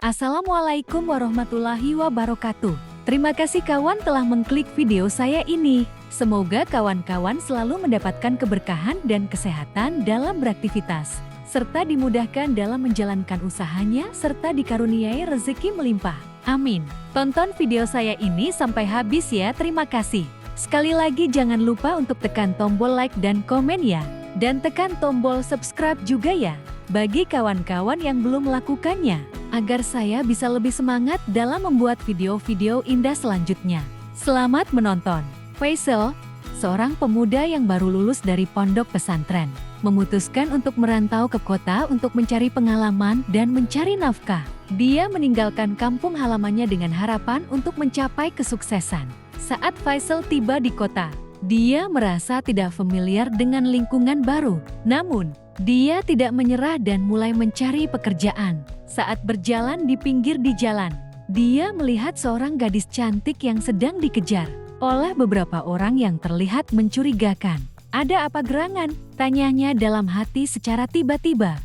Assalamualaikum warahmatullahi wabarakatuh. Terima kasih kawan telah mengklik video saya ini. Semoga kawan-kawan selalu mendapatkan keberkahan dan kesehatan dalam beraktivitas, serta dimudahkan dalam menjalankan usahanya, serta dikaruniai rezeki melimpah. Amin. Tonton video saya ini sampai habis ya, terima kasih. Sekali lagi jangan lupa untuk tekan tombol like dan komen ya. Dan tekan tombol subscribe juga ya, bagi kawan-kawan yang belum melakukannya, agar saya bisa lebih semangat dalam membuat video-video indah selanjutnya. Selamat menonton. Faisal, seorang pemuda yang baru lulus dari pondok pesantren, memutuskan untuk merantau ke kota untuk mencari pengalaman dan mencari nafkah. Dia meninggalkan kampung halamannya dengan harapan untuk mencapai kesuksesan. Saat Faisal tiba di kota, dia merasa tidak familiar dengan lingkungan baru. Namun, dia tidak menyerah dan mulai mencari pekerjaan. Saat berjalan di pinggir di jalan, dia melihat seorang gadis cantik yang sedang dikejar oleh beberapa orang yang terlihat mencurigakan. "Ada apa gerangan?" tanyanya dalam hati secara tiba-tiba.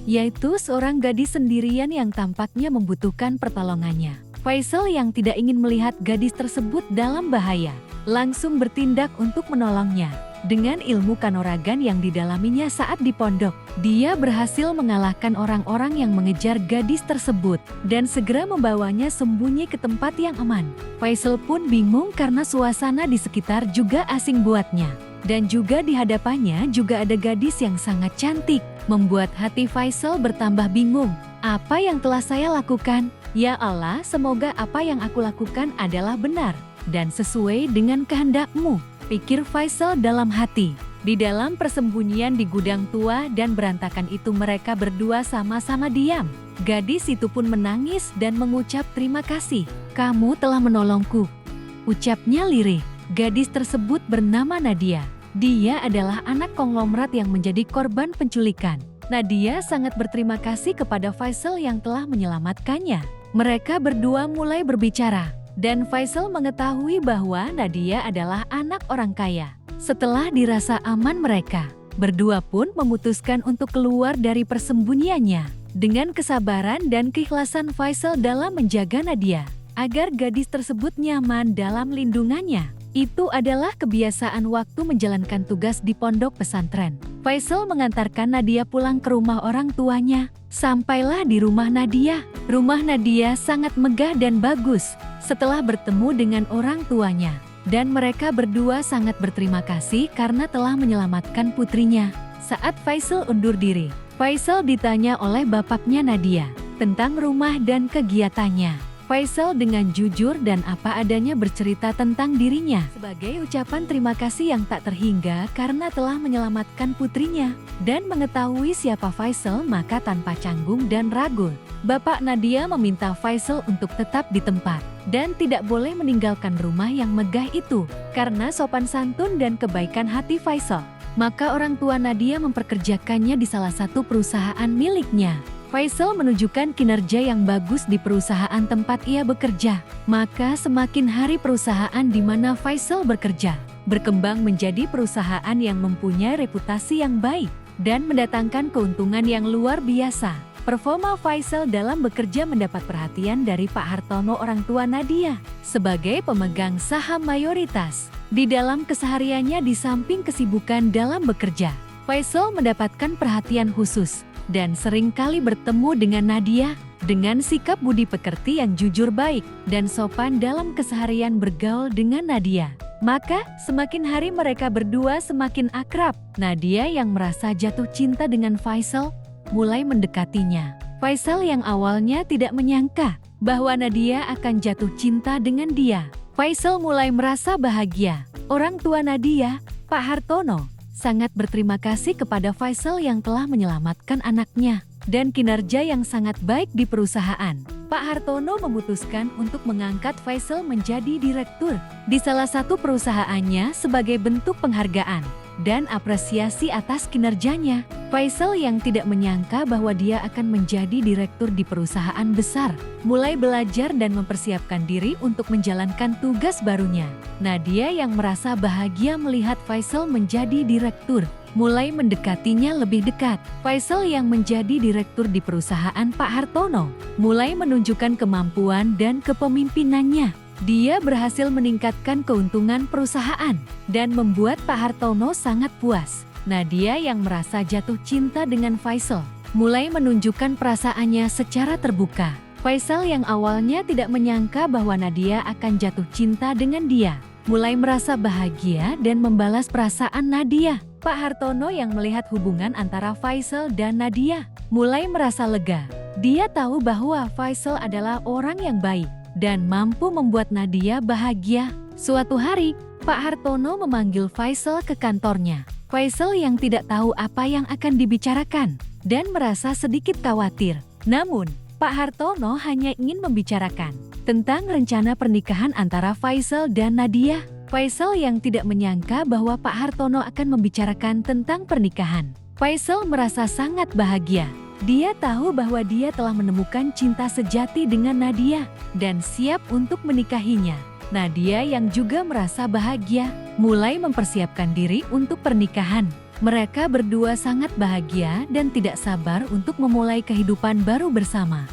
Yaitu seorang gadis sendirian yang tampaknya membutuhkan pertolongannya. Faisal yang tidak ingin melihat gadis tersebut dalam bahaya, langsung bertindak untuk menolongnya. Dengan ilmu kanuragan yang didalaminya saat di pondok, dia berhasil mengalahkan orang-orang yang mengejar gadis tersebut dan segera membawanya sembunyi ke tempat yang aman. Faisal pun bingung karena suasana di sekitar juga asing buatnya. Dan juga di hadapannya juga ada gadis yang sangat cantik, membuat hati Faisal bertambah bingung. Apa yang telah saya lakukan? Ya Allah, semoga apa yang aku lakukan adalah benar dan sesuai dengan kehendak-Mu, pikir Faisal dalam hati. Di dalam persembunyian di gudang tua dan berantakan itu mereka berdua sama-sama diam. Gadis itu pun menangis dan mengucap terima kasih. "Kamu telah menolongku," ucapnya lirih. Gadis tersebut bernama Nadia. Dia adalah anak konglomerat yang menjadi korban penculikan. Nadia sangat berterima kasih kepada Faisal yang telah menyelamatkannya. Mereka berdua mulai berbicara. Dan Faisal mengetahui bahwa Nadia adalah anak orang kaya. Setelah dirasa aman mereka, berdua pun memutuskan untuk keluar dari persembunyiannya. Dengan kesabaran dan keikhlasan Faisal dalam menjaga Nadia, agar gadis tersebut nyaman dalam lindungannya. Itu adalah kebiasaan waktu menjalankan tugas di pondok pesantren. Faisal mengantarkan Nadia pulang ke rumah orang tuanya. Sampailah di rumah Nadia. Rumah Nadia sangat megah dan bagus setelah bertemu dengan orang tuanya. Dan mereka berdua sangat berterima kasih karena telah menyelamatkan putrinya. Saat Faisal undur diri, Faisal ditanya oleh bapaknya Nadia tentang rumah dan kegiatannya. Faisal dengan jujur dan apa adanya bercerita tentang dirinya sebagai ucapan terima kasih yang tak terhingga karena telah menyelamatkan putrinya. Dan mengetahui siapa Faisal, maka tanpa canggung dan ragu, bapak Nadia meminta Faisal untuk tetap di tempat dan tidak boleh meninggalkan rumah yang megah itu karena sopan santun dan kebaikan hati Faisal. Maka orang tua Nadia memperkerjakannya di salah satu perusahaan miliknya. Faisal menunjukkan kinerja yang bagus di perusahaan tempat ia bekerja. Maka semakin hari perusahaan di mana Faisal bekerja berkembang menjadi perusahaan yang mempunyai reputasi yang baik dan mendatangkan keuntungan yang luar biasa. Performa Faisal dalam bekerja mendapat perhatian dari Pak Hartono, orang tua Nadia, sebagai pemegang saham mayoritas. Di dalam kesehariannya di samping kesibukan dalam bekerja, Faisal mendapatkan perhatian khusus dan sering kali bertemu dengan Nadia dengan sikap budi pekerti yang jujur, baik, dan sopan dalam keseharian bergaul dengan Nadia. Maka semakin hari mereka berdua semakin akrab. Nadia yang merasa jatuh cinta dengan Faisal mulai mendekatinya. Faisal yang awalnya tidak menyangka bahwa Nadia akan jatuh cinta dengan dia. Faisal mulai merasa bahagia. Orang tua Nadia, Pak Hartono, sangat berterima kasih kepada Faisal yang telah menyelamatkan anaknya dan kinerja yang sangat baik di perusahaan. Pak Hartono memutuskan untuk mengangkat Faisal menjadi direktur di salah satu perusahaannya sebagai bentuk penghargaan dan apresiasi atas kinerjanya. Faisal yang tidak menyangka bahwa dia akan menjadi direktur di perusahaan besar, mulai belajar dan mempersiapkan diri untuk menjalankan tugas barunya. Nadia yang merasa bahagia melihat Faisal menjadi direktur mulai mendekatinya lebih dekat. Faisal yang menjadi direktur di perusahaan Pak Hartono mulai menunjukkan kemampuan dan kepemimpinannya. Dia berhasil meningkatkan keuntungan perusahaan dan membuat Pak Hartono sangat puas. Nadia yang merasa jatuh cinta dengan Faisal mulai menunjukkan perasaannya secara terbuka. Faisal yang awalnya tidak menyangka bahwa Nadia akan jatuh cinta dengan dia, mulai merasa bahagia dan membalas perasaan Nadia. Pak Hartono yang melihat hubungan antara Faisal dan Nadia mulai merasa lega. Dia tahu bahwa Faisal adalah orang yang baik dan mampu membuat Nadia bahagia. Suatu hari, Pak Hartono memanggil Faisal ke kantornya. Faisal yang tidak tahu apa yang akan dibicarakan dan merasa sedikit khawatir. Namun, Pak Hartono hanya ingin membicarakan tentang rencana pernikahan antara Faisal dan Nadia. Faisal yang tidak menyangka bahwa Pak Hartono akan membicarakan tentang pernikahan. Faisal merasa sangat bahagia. Dia tahu bahwa dia telah menemukan cinta sejati dengan Nadia dan siap untuk menikahinya. Nadia yang juga merasa bahagia, mulai mempersiapkan diri untuk pernikahan. Mereka berdua sangat bahagia dan tidak sabar untuk memulai kehidupan baru bersama.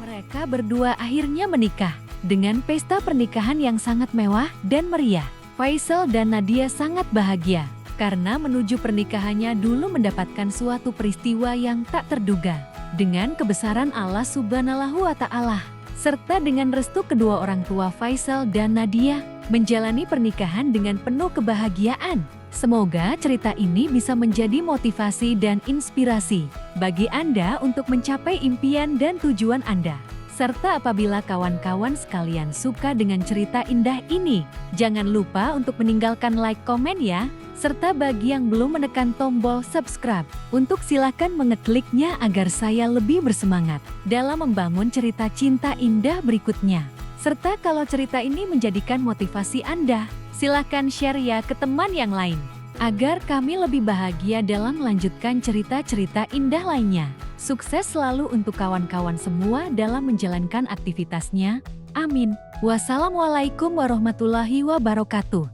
Mereka berdua akhirnya menikah dengan pesta pernikahan yang sangat mewah dan meriah. Faisal dan Nadia sangat bahagia karena menuju pernikahannya dulu mendapatkan suatu peristiwa yang tak terduga. Dengan kebesaran Allah Subhanahu wa Ta'ala, serta dengan restu kedua orang tua Faisal dan Nadia, menjalani pernikahan dengan penuh kebahagiaan. Semoga cerita ini bisa menjadi motivasi dan inspirasi bagi Anda untuk mencapai impian dan tujuan Anda. Serta apabila kawan-kawan sekalian suka dengan cerita indah ini, jangan lupa untuk meninggalkan like, komen ya. Serta bagi yang belum menekan tombol subscribe, untuk silakan mengekliknya agar saya lebih bersemangat dalam membangun cerita cinta indah berikutnya. Serta kalau cerita ini menjadikan motivasi Anda, silakan share ya ke teman yang lain, agar kami lebih bahagia dalam melanjutkan cerita-cerita indah lainnya. Sukses selalu untuk kawan-kawan semua dalam menjalankan aktivitasnya. Amin. Wassalamualaikum warahmatullahi wabarakatuh.